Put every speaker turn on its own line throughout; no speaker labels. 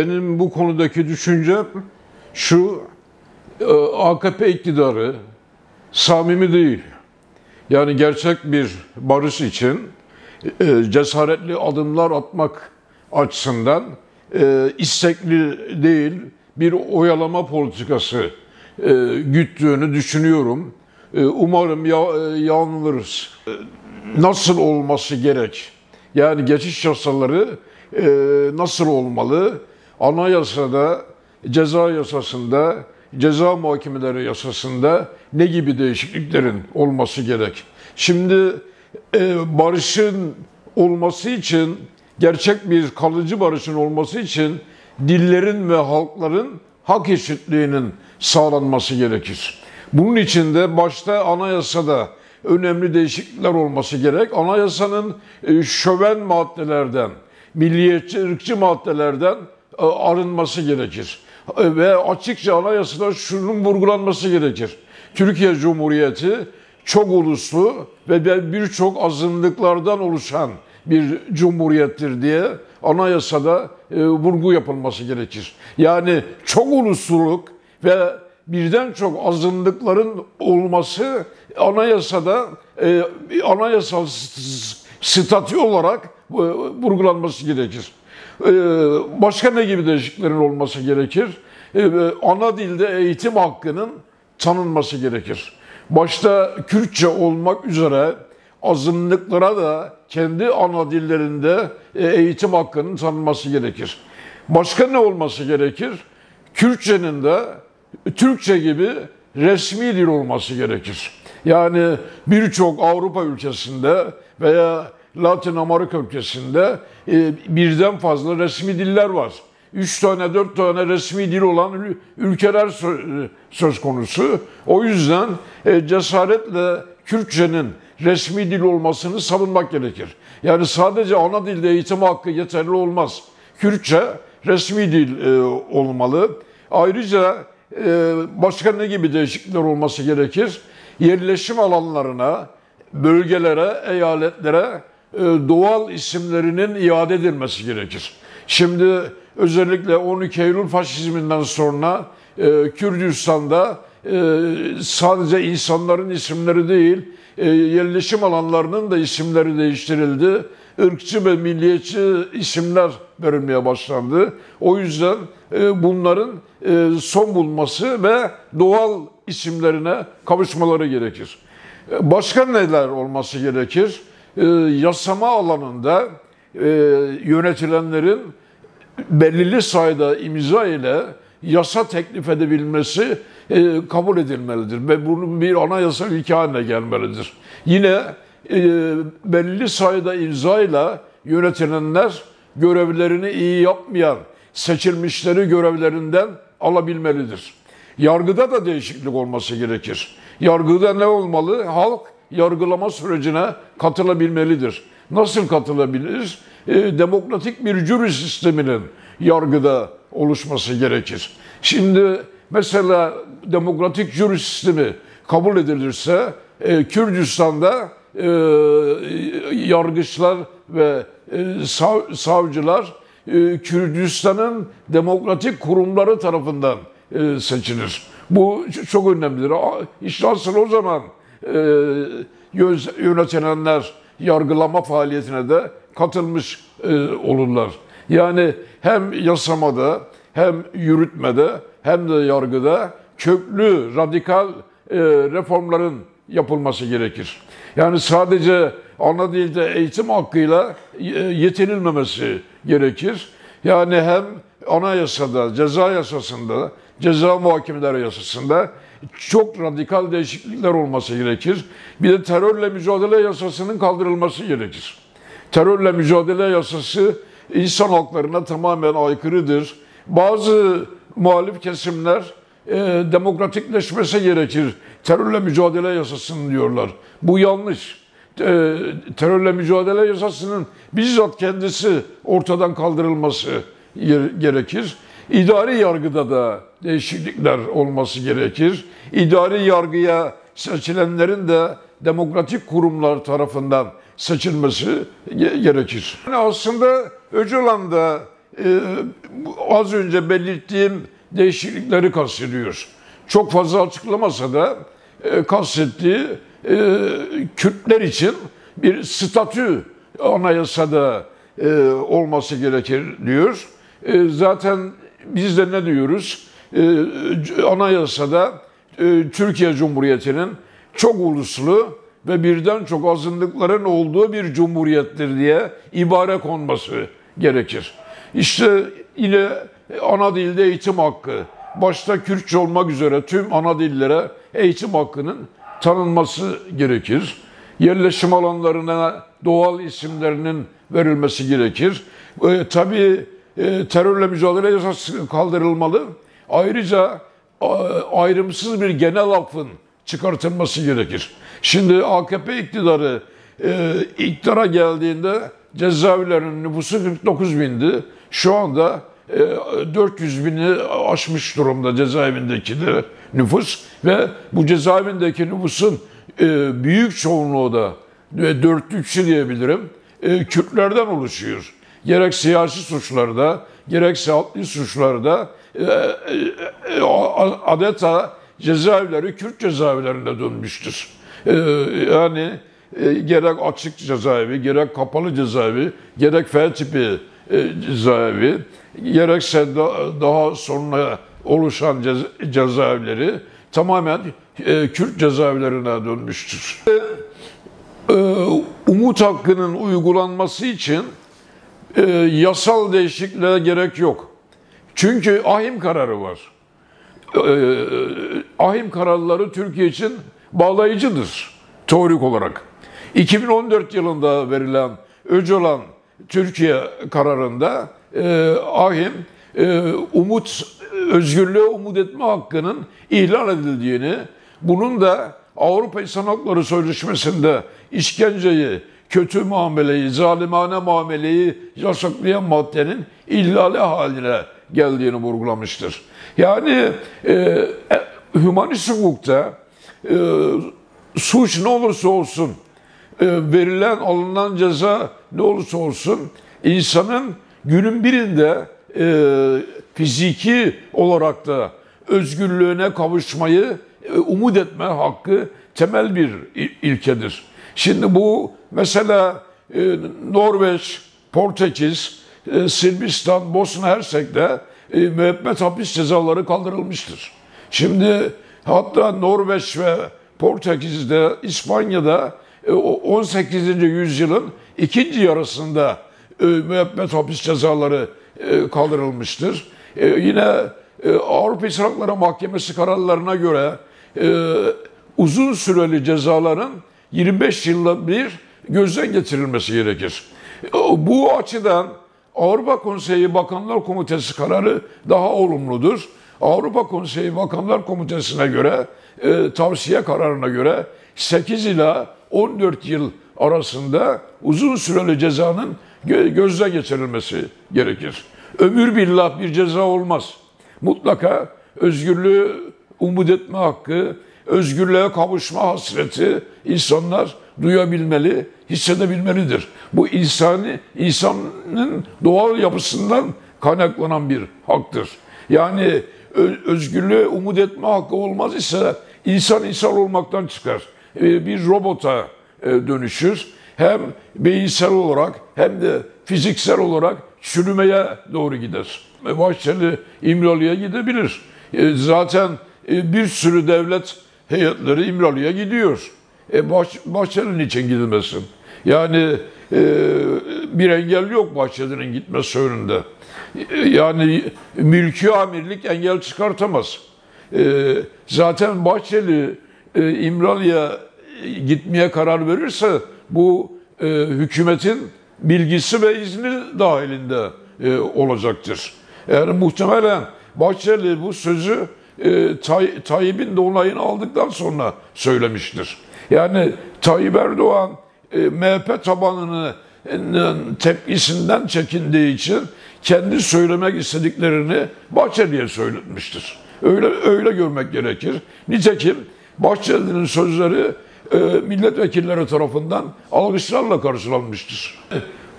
Benim bu konudaki düşüncem şu, AKP iktidarı samimi değil. Yani gerçek bir barış için cesaretli adımlar atmak açısından istekli değil, bir oyalama politikası güttüğünü düşünüyorum. Umarım yanılırız. Nasıl olması gerek? Yani geçiş yasaları nasıl olmalı? Anayasada, ceza yasasında, ceza muhakemeleri yasasında ne gibi değişikliklerin olması gerek? Şimdi barışın olması için, gerçek bir kalıcı barışın olması için dillerin ve halkların hak eşitliğinin sağlanması gerekir. Bunun için de başta anayasada önemli değişiklikler olması gerek. Anayasanın şöven maddelerden, milliyetçi, ırkçı maddelerden arınması gerekir. Ve açıkça anayasada şunun vurgulanması gerekir. Türkiye Cumhuriyeti çok uluslu ve birçok azınlıklardan oluşan bir cumhuriyettir diye anayasada vurgu yapılması gerekir. Yani çok ulusluluk ve birden çok azınlıkların olması anayasada anayasal statü olarak vurgulanması gerekir. Başka ne gibi değişikliklerin olması gerekir? Ana dilde eğitim hakkının tanınması gerekir. Başta Kürtçe olmak üzere azınlıklara da kendi ana dillerinde eğitim hakkının tanınması gerekir. Başka ne olması gerekir? Kürtçenin de Türkçe gibi resmi dil olması gerekir. Yani birçok Avrupa ülkesinde veya Latin Amerika ülkesinde birden fazla resmi diller var. 3 tane 4 tane resmi dil olan ülkeler söz konusu. O yüzden cesaretle Kürtçenin resmi dil olmasını savunmak gerekir. Yani sadece ana dilde eğitim hakkı yeterli olmaz. Kürtçe resmi dil olmalı. Ayrıca başka ne gibi değişiklikler olması gerekir? Yerleşim alanlarına, bölgelere, eyaletlere doğal isimlerinin iade edilmesi gerekir. Şimdi özellikle 12 Eylül faşizminden sonra Kürdistan'da sadece insanların isimleri değil, yerleşim alanlarının da isimleri değiştirildi. Irkçı ve milliyetçi isimler verilmeye başlandı. O yüzden bunların son bulması ve doğal isimlerine kavuşmaları gerekir. Başka neler olması gerekir? Yasama alanında yönetilenlerin belirli sayıda imza ile yasa teklif edebilmesi kabul edilmelidir ve bunun bir anayasal ilke haline gelmelidir. Yine belirli sayıda imzayla yönetilenler görevlerini iyi yapmayan seçilmişleri görevlerinden alabilmelidir. Yargıda da değişiklik olması gerekir. Yargıda ne olmalı? Halk yargılama sürecine katılabilmelidir. Nasıl katılabilir? Demokratik bir jüri sisteminin yargıda oluşması gerekir. Şimdi mesela demokratik jüri sistemi kabul edilirse Kürdistan'da yargıçlar ve savcılar Kürdistan'ın demokratik kurumları tarafından seçilir. Bu çok önemlidir. İşte asıl o zaman yönetilenler yargılama faaliyetine de katılmış olurlar. Yani hem yasamada hem yürütmede hem de yargıda köklü, radikal reformların yapılması gerekir. Yani sadece ana dilde eğitim hakkıyla yetinilmemesi gerekir. Yani hem anayasada, ceza yasasında, ceza muhakemeleri yasasında çok radikal değişiklikler olması gerekir. Bir de terörle mücadele yasasının kaldırılması gerekir. Terörle mücadele yasası insan haklarına tamamen aykırıdır. Bazı muhalif kesimler demokratikleşmesi gerekir. Terörle mücadele yasasını diyorlar. Bu yanlış. Terörle mücadele yasasının bizzat kendisi ortadan kaldırılması gerekir. İdari yargıda da değişiklikler olması gerekir. İdari yargıya seçilenlerin de demokratik kurumlar tarafından seçilmesi gerekir. Yani aslında Öcalan da az önce belirttiğim değişiklikleri kastediyor. Çok fazla açıklamasa da kastettiği Kürtler için bir statü anayasada olması gerekir diyor. Zaten biz de ne diyoruz? Anayasada Türkiye Cumhuriyeti'nin çok uluslu ve birden çok azınlıkların olduğu bir cumhuriyettir diye ibare konması gerekir. İşte yine ana dilde eğitim hakkı, başta Kürtçe olmak üzere tüm ana dillere eğitim hakkının tanınması gerekir. Yerleşim alanlarına doğal isimlerinin verilmesi gerekir. Tabii terörle mücadele yasası kaldırılmalı. Ayrıca ayrımsız bir genel affın çıkartılması gerekir. Şimdi AKP iktidarı iktidara geldiğinde cezaevlerinin nüfusu 49 bindi. Şu anda 400 bini aşmış durumda cezaevindeki de nüfus ve bu cezaevindeki nüfusun büyük çoğunluğu da 4/3'ü diyebilirim Kürtlerden oluşuyor. Gerek siyasi suçlarda, gerekse adli suçlarda adeta cezaevleri Kürt cezaevlerine dönmüştür. Yani gerek açık cezaevi, gerek kapalı cezaevi, gerek F tipi cezaevi, gerekse daha sonra oluşan cezaevleri tamamen Kürt cezaevlerine dönmüştür. Umut hakkının uygulanması için yasal değişikliğe gerek yok. Çünkü ahim kararı var. Ahim kararları Türkiye için bağlayıcıdır teorik olarak. 2014 yılında verilen Öcalan Türkiye kararında ahim özgürlüğe umut etme hakkının ihlal edildiğini, bunun da Avrupa İnsan Hakları Sözleşmesi'nde işkenceyi, kötü muameleyi, zalimane muameleyi yasaklayan maddenin ihlali haline geldiğini vurgulamıştır. Yani hümanist hukukta suç ne olursa olsun, alınan ceza ne olursa olsun, insanın günün birinde fiziki olarak da özgürlüğüne kavuşmayı umut etme hakkı temel bir ilkedir. Şimdi bu mesela Norveç, Portekiz, Sırbistan, Bosna Hersek'te müebbet hapis cezaları kaldırılmıştır. Şimdi hatta Norveç ve Portekiz'de, İspanya'da 18. yüzyılın ikinci yarısında müebbet hapis cezaları kaldırılmıştır. Yine Avrupa İnsan Hakları Mahkemesi kararlarına göre uzun süreli cezaların 25 yılda bir gözden geçirilmesi gerekir. Bu açıdan Avrupa Konseyi Bakanlar Komitesi kararı daha olumludur. Avrupa Konseyi Bakanlar Komitesi'ne göre, tavsiye kararına göre 8 ila 14 yıl arasında uzun süreli cezanın gözden geçirilmesi gerekir. Ömür billah bir ceza olmaz. Mutlaka özgürlüğü umut etme hakkı, özgürlüğe kavuşma hasreti insanlar duyabilmeli, hissedebilmelidir. Bu insanın doğal yapısından kaynaklanan bir haktır. Yani özgürlüğe umut etme hakkı olmaz ise insan olmaktan çıkar. Bir robota dönüşür. Hem beyinsel olarak hem de fiziksel olarak çürümeye doğru gider. Bahçeli İmralı'ya gidebilir. Zaten bir sürü devlet heyetleri İmralı'ya gidiyor. Bahçeli'nin için gidilmesin. Yani bir engel yok Bahçeli'nin gitmesi önünde. Yani mülki amirlik engel çıkartamaz. Zaten Bahçeli İmralı'ya gitmeye karar verirse bu hükümetin bilgisi ve izni dahilinde olacaktır. Yani muhtemelen Bahçeli bu sözü Tayyip'in de onayını aldıktan sonra söylemiştir. Yani Tayyip Erdoğan MHP tabanının tepkisinden çekindiği için kendi söylemek istediklerini Bahçeli'ye söyletmiştir. Öyle görmek gerekir. Nitekim Bahçeli'nin sözleri milletvekilleri tarafından alkışlarla karşılanmıştır.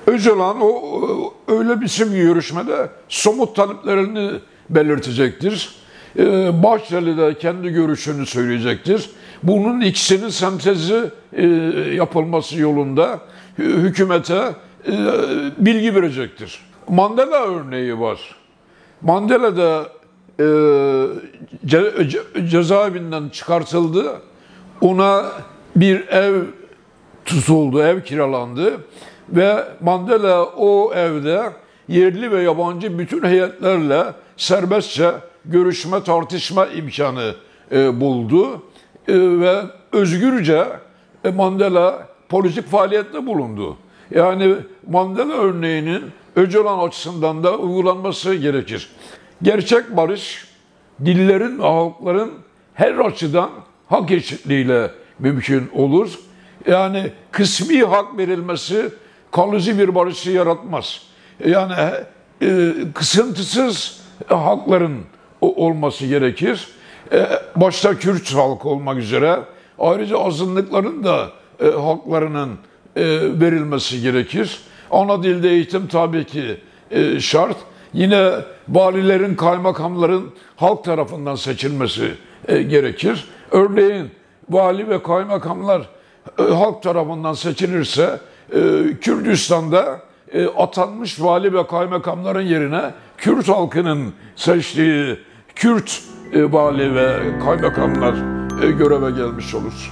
Öcalan öyle bir görüşmede somut taleplerini belirtecektir. Bahçeli de kendi görüşünü söyleyecektir. Bunun ikisinin sentezi yapılması yolunda hükümete bilgi verecektir. Mandela örneği var. Mandela da cezaevinden çıkartıldı. Ona bir ev tutuldu, ev kiralandı ve Mandela o evde yerli ve yabancı bütün heyetlerle serbestçe görüşme, tartışma imkanı buldu ve özgürce Mandela politik faaliyette bulundu. Yani Mandela örneğinin Öcalan açısından da uygulanması gerekir. Gerçek barış, dillerin ve halkların her açıdan hak eşitliğiyle mümkün olur. Yani kısmi hak verilmesi kalıcı bir barışı yaratmaz. Yani kısıntısız hakların olması gerekir. Başta Kürt halkı olmak üzere ayrıca azınlıkların da haklarının verilmesi gerekir. Ana dilde eğitim tabii ki şart. Yine valilerin, kaymakamların halk tarafından seçilmesi gerekir. Örneğin vali ve kaymakamlar halk tarafından seçilirse Kürdistan'da atanmış vali ve kaymakamların yerine Kürt halkının seçtiği Kürt vali ve kaymakamlar göreve gelmiş olur.